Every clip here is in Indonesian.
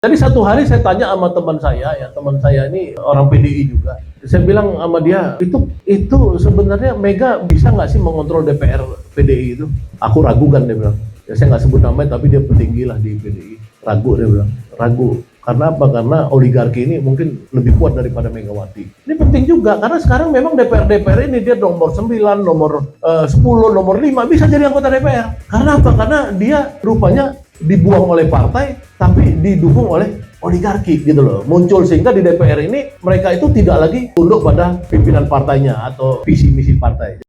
Jadi satu hari saya tanya sama teman saya, ya teman saya ini orang PDI juga. Saya bilang sama dia, itu sebenarnya Mega bisa nggak sih mengontrol DPR PDI itu? Aku ragu kan, dia bilang. Ya saya nggak sebut namanya, tapi dia petinggi lah di PDI. Ragu, dia bilang. Ragu. Karena apa? Karena oligarki ini mungkin lebih kuat daripada Megawati. Ini penting juga, karena sekarang memang DPR ini dia nomor 9, nomor 10, nomor 5 bisa jadi anggota DPR. Karena apa? Karena dia rupanya dibuang oleh partai, tapi didukung oleh oligarki gitu loh. Muncul sehingga di DPR ini mereka itu tidak lagi tunduk pada pimpinan partainya atau visi misi partai.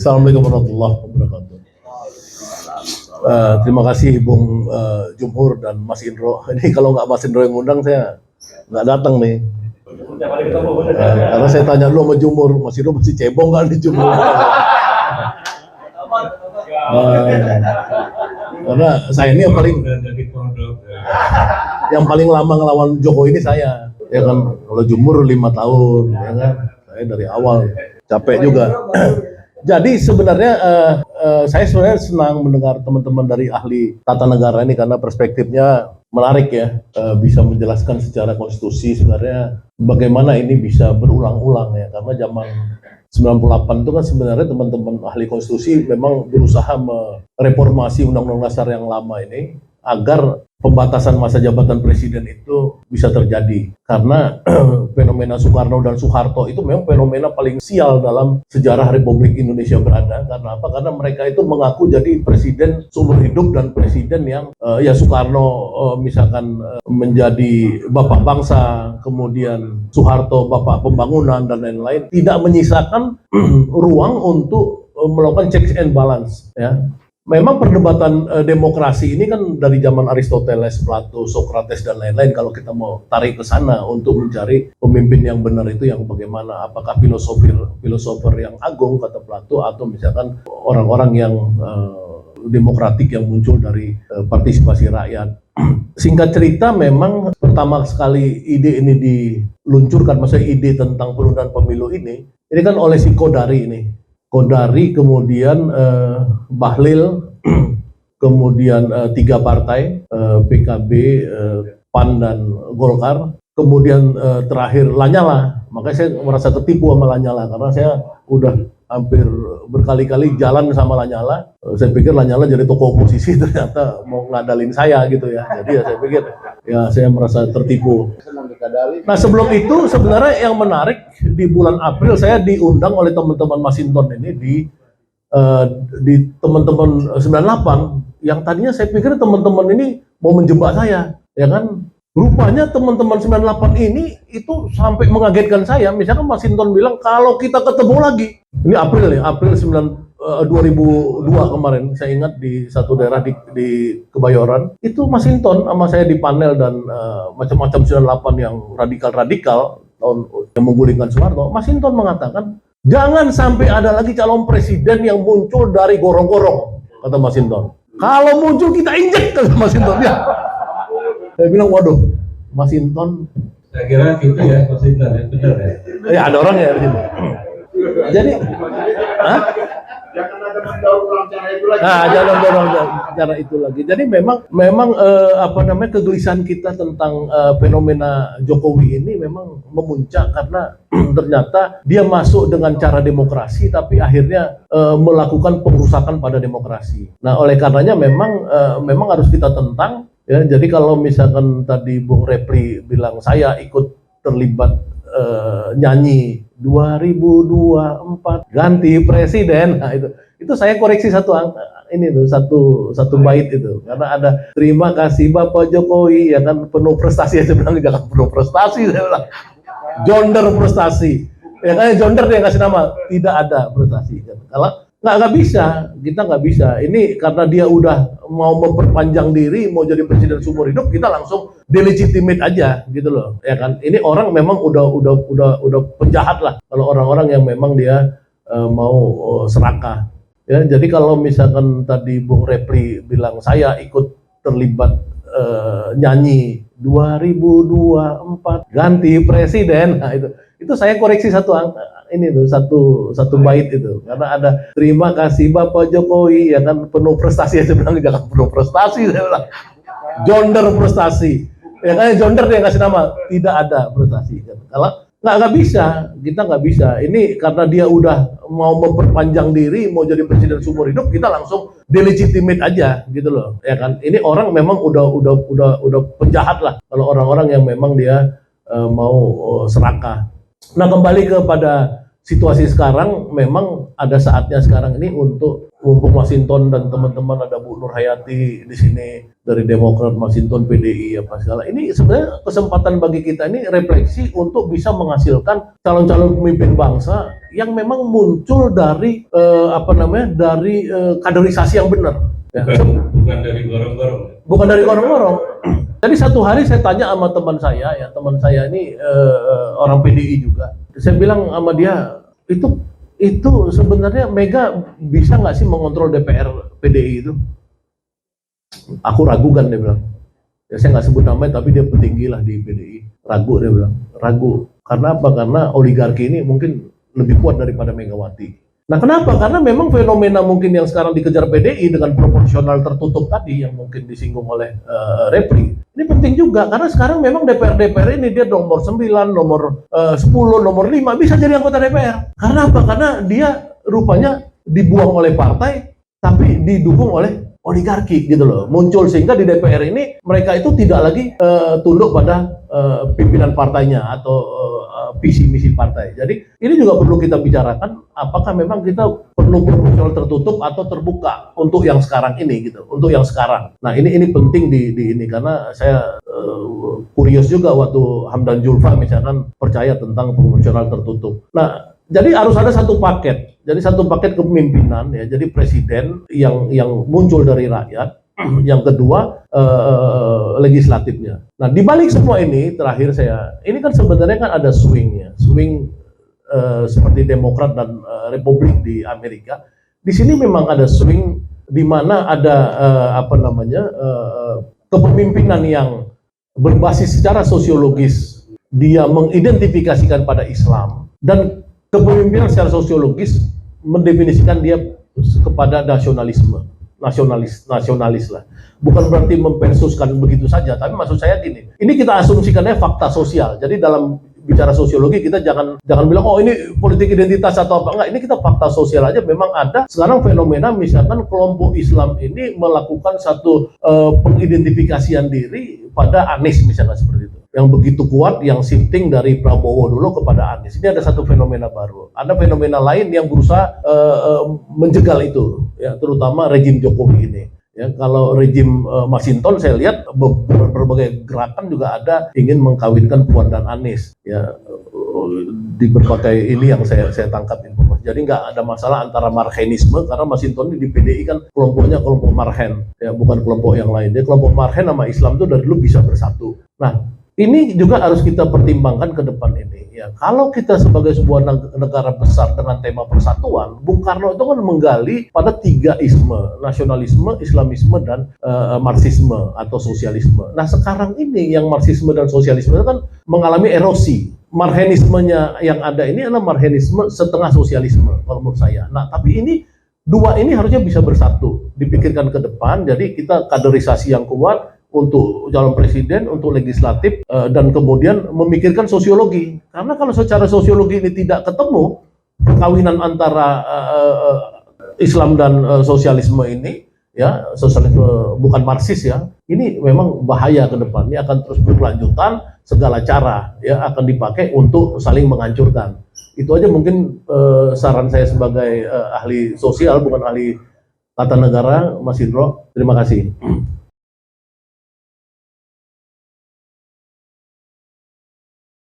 Assalamualaikum warahmatullahi wabarakatuh. Terima kasih Bung Jumhur dan Mas Indro. Ini kalau nggak Mas Indro yang ngundang saya nggak datang nih. Karena saya tanya dulu sama Jumhur, Mas Indro masih cebong nggak di Jumhur? Karena saya ini yang paling lama ngelawan Jokowi ini saya. Ya kan, kalau Jumhur 5 tahun, ya kan. Saya dari awal capek juga. Jadi sebenarnya saya sebenarnya senang mendengar teman-teman dari ahli tata negara ini karena perspektifnya menarik ya, bisa menjelaskan secara konstitusi sebenarnya bagaimana ini bisa berulang-ulang ya, karena zaman 98 itu kan sebenarnya teman-teman ahli konstitusi memang berusaha mereformasi undang-undang dasar yang lama ini agar pembatasan masa jabatan presiden itu bisa terjadi. Karena fenomena Soekarno dan Soeharto itu memang fenomena paling sial dalam sejarah Republik Indonesia berada. Karena apa? Karena mereka itu mengaku jadi presiden seumur hidup dan presiden yang ya Soekarno misalkan menjadi bapak bangsa, kemudian Soeharto bapak pembangunan dan lain-lain, tidak menyisakan ruang untuk melakukan checks and balance ya. Memang perdebatan demokrasi ini kan dari zaman Aristoteles, Plato, Socrates dan lain-lain. Kalau kita mau tarik ke sana untuk mencari pemimpin yang benar itu yang bagaimana? Apakah filosofer yang agung kata Plato atau misalkan orang-orang yang demokratik yang muncul dari partisipasi rakyat? Singkat cerita, memang pertama sekali ide ini diluncurkan, maksudnya ide tentang penundaan pemilu ini kan oleh si Kodari ini. Kodari, kemudian Bahlil, kemudian 3 partai, PKB, PAN dan Golkar, kemudian terakhir Lanyala. Makanya saya merasa tertipu sama Lanyala karena saya udah hampir berkali-kali jalan sama Lanyala. Saya pikir Lanyala jadi tokoh oposisi, ternyata mau ngadalin saya gitu ya. Jadi ya saya pikir ya saya merasa tertipu. Nah sebelum itu sebenarnya yang menarik, di bulan April saya diundang oleh teman-teman Masinton ini di teman-teman 98 yang tadinya saya pikir teman-teman ini mau menjebak saya, ya kan? Rupanya teman-teman 98 ini itu sampai mengagetkan saya. Misalkan Masinton bilang kalau kita ketemu lagi, ini April ya, April 2002 kemarin, saya ingat di satu daerah di Kebayoran, itu Mas Hinton sama saya di panel dan macam-macam 98 yang radikal-radikal yang menggulingkan Soeharto. Mas Hinton mengatakan, jangan sampai ada lagi calon presiden yang muncul dari gorong-gorong, kata Mas Hinton. Kalau muncul kita injek, kata Mas Hinton. Ya. Saya bilang, waduh, Mas Hinton. Saya kira gitu ya, Mas Hinton, ya benar ya. Ya ada orang ya di sini. Jadi, jangan ada mendorong cara itu lagi. Nah, jangan dorong cara itu lagi. Jadi memang kegelisahan kita tentang fenomena Jokowi ini memang memuncak karena ternyata dia masuk dengan cara demokrasi tapi akhirnya melakukan pengrusakan pada demokrasi. Nah, oleh karenanya memang harus kita tentang ya. Jadi kalau misalkan tadi Bung Repli bilang saya ikut terlibat nyanyi 2024 ganti presiden, nah itu saya koreksi satu bait itu karena ada terima kasih Bapak Jokowi ya kan penuh prestasi, saya bilang jangan penuh prestasi, saya bilang jonder prestasi ya kan, jonder dia kasih nama, tidak ada prestasi kan. Kalau nggak bisa, kita nggak bisa. Ini karena dia udah mau memperpanjang diri, mau jadi presiden seumur hidup, kita langsung delegitimate aja gitu loh, ya kan. Ini orang memang udah penjahat lah. Kalau orang-orang yang memang dia mau serakah. Ya, jadi kalau misalkan tadi Bung Repli bilang saya ikut terlibat nyanyi 2024 ganti presiden, nah itu saya koreksi satu bait itu karena ada terima kasih Bapak Jokowi ya kan penuh prestasi, saya bilang jangan penuh prestasi, saya bilang jonder prestasi ya kan, jonder dia kasih nama, tidak ada prestasi kan. Kalau nggak bisa, kita nggak bisa. Ini karena dia udah mau memperpanjang diri, mau jadi presiden seumur hidup, kita langsung delegitimate aja gitu loh, ya kan. Ini orang memang udah penjahat lah kalau orang-orang yang memang dia mau serakah. Nah, kembali kepada situasi sekarang, memang ada saatnya sekarang ini untuk mumpung Mas Hinton dan teman-teman, ada Bu Nur Hayati di sini dari Demokrat, Mas Hinton PDI apa segala. Ini sebenarnya kesempatan bagi kita ini refleksi untuk bisa menghasilkan calon-calon pemimpin bangsa yang memang muncul dari kaderisasi yang benar. Ya. Bukan dari gorong-gorong. Bukan dari gorong-gorong. Jadi satu hari saya tanya sama teman saya ini orang PDI juga. Saya bilang sama dia, itu sebenarnya Mega bisa nggak sih mengontrol DPR PDI itu? Aku ragu kan, dia bilang. Ya saya nggak sebut namanya, tapi dia petinggi lah di PDI. Ragu, dia bilang. Ragu. Karena apa? Karena oligarki ini mungkin lebih kuat daripada Megawati. Nah, kenapa? Karena memang fenomena mungkin yang sekarang dikejar PDI dengan proporsional tertutup tadi yang mungkin disinggung oleh Repli. Ini penting juga karena sekarang memang DPR ini dia nomor 9, nomor 10, nomor 5 bisa jadi anggota DPR. Karena apa? Karena dia rupanya dibuang oleh partai tapi didukung oleh oligarki gitu loh. Muncul sehingga di DPR ini mereka itu tidak lagi tunduk pada pimpinan partainya atau visi misi partai. Jadi ini juga perlu kita bicarakan, apakah memang kita perlu proporsional tertutup atau terbuka untuk yang sekarang ini gitu, untuk yang sekarang. Nah ini penting di ini karena saya kurios juga waktu Hamdan Zulfa misalkan percaya tentang proporsional tertutup. Nah jadi harus ada satu paket. Jadi satu paket kepemimpinan ya. Jadi presiden yang muncul dari rakyat. Yang kedua legislatifnya. Nah di balik semua ini terakhir ini kan sebenarnya kan ada swing seperti Demokrat dan Republik di Amerika. Di sini memang ada swing di mana ada kepemimpinan yang berbasis secara sosiologis, dia mengidentifikasikan pada Islam, dan kepemimpinan secara sosiologis mendefinisikan dia kepada nasionalis lah. Bukan berarti mempersuskan begitu saja, tapi maksud saya gini, ini kita asumsikannya fakta sosial. Jadi dalam bicara sosiologi kita jangan bilang oh ini politik identitas atau apa, enggak, ini kita fakta sosial aja. Memang ada sekarang fenomena misalkan kelompok Islam ini melakukan satu pengidentifikasian diri pada Anies misalnya seperti itu. Yang begitu kuat, yang shifting dari Prabowo dulu kepada Anies. Ini ada satu fenomena baru. Ada fenomena lain yang berusaha menjegal itu, ya, terutama rejim Jokowi ini. Ya, kalau rejim Mas Hinton saya lihat berbagai gerakan juga ada ingin mengkawinkan Puan dan Anies. Ya, di berbagai ini yang saya tangkap informasi. Mas. Jadi nggak ada masalah antara Marhenisme, karena Mas Hinton ini di PDI kan kelompoknya kelompok Marhen, ya bukan kelompok yang lain. Jadi kelompok Marhen sama Islam itu dari dulu bisa bersatu. Nah, ini juga harus kita pertimbangkan ke depan ini. Ya, kalau kita sebagai sebuah negara besar dengan tema persatuan, Bung Karno itu kan menggali pada 3 isme, nasionalisme, Islamisme, dan Marxisme atau sosialisme. Nah, sekarang ini yang Marxisme dan sosialisme itu kan mengalami erosi. Marhenismenya yang ada ini adalah Marhenisme setengah sosialisme, kalau menurut saya. Nah, tapi ini dua ini harusnya bisa bersatu, dipikirkan ke depan. Jadi kita kaderisasi yang kuat untuk calon presiden, untuk legislatif, dan kemudian memikirkan sosiologi. Karena kalau secara sosiologi ini tidak ketemu, perkawinan antara Islam dan sosialisme ini, ya sosialisme bukan Marxis ya, ini memang bahaya ke depan. Ini akan terus berkelanjutan, segala cara ya akan dipakai untuk saling menghancurkan. Itu aja mungkin saran saya sebagai ahli sosial, bukan ahli tata negara, Mas Indro. Terima kasih.